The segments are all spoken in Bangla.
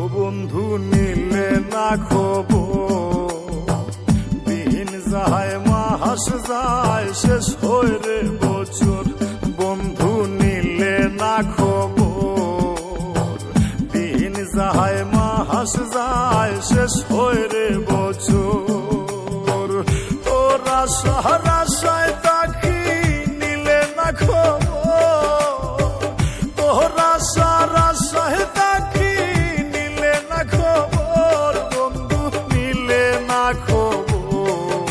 ও বন্ধু নিলে না খবর, দিন যায় মাস যায় শেষ হয় রে বছর। বন্ধু নিলে না খবর, দিন যায় মাস যায় শেষ হয় রে বছর। তোরা সারাশায় তাকি নিলে না খবর, তোরা সারাশায় তাকি নিলে না খবর। বন্ধু নিলে না খবর,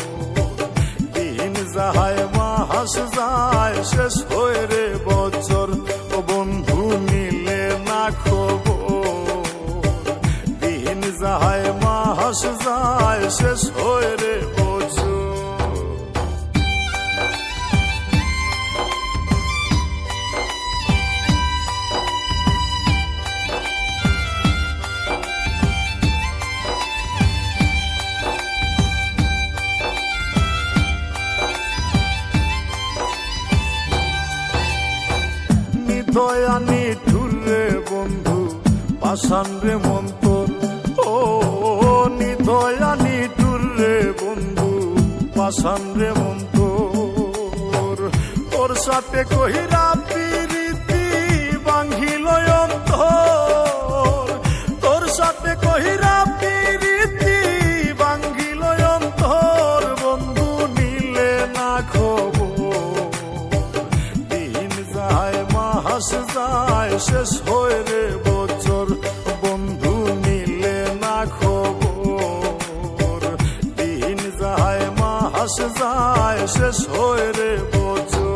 দিন যায় মাস যায় শেষ হয় রে বছর। ও বন্ধু নিলে না খবর, দিন যায় মাস যায় শেষ হয় রে বছর। দয়ানি ঠুরে বন্ধু পাষাণ রে মন্তর, ও নিদয়ানি ঠুরে বন্ধু পাষাণ রে মন্তর। তোর সাথে কহিরা প্রীতি ভাঙিল অন্তর, তোর সাথে কহিরা প্রীতি ভাঙিল অন্তর। বন্ধু নিলে না খবর, দিন যায় মাস যায় শেষ হয় রে বছর। বন্ধু নিলে না খবর, দিন যায় মাস যায় শেষ হয় রে বছর।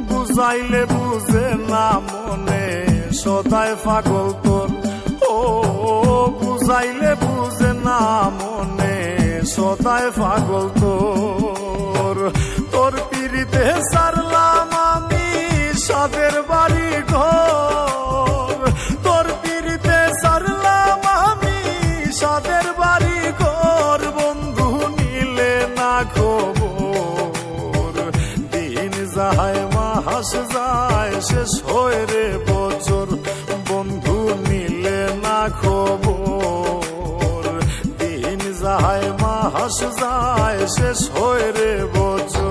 বুঝাইলে বুঝে না মনে সদায় পাগল তোর, ও বুঝাইলে বুঝে না মনে সদায় পাগল তোর। তোর পিড়িতে সারলাম আমি সাদের বাড়ি ঘর, তোর পিড়িতে সারলাম আমি সাদের বাড়ি ঘর। বন্ধু নিলে না খবর, দিন যায় মাস যায় শেষ হয় রে বছর। বন্ধু নিলে না খবর, দিন যায় মাস যায় শেষ হয় রে বছর।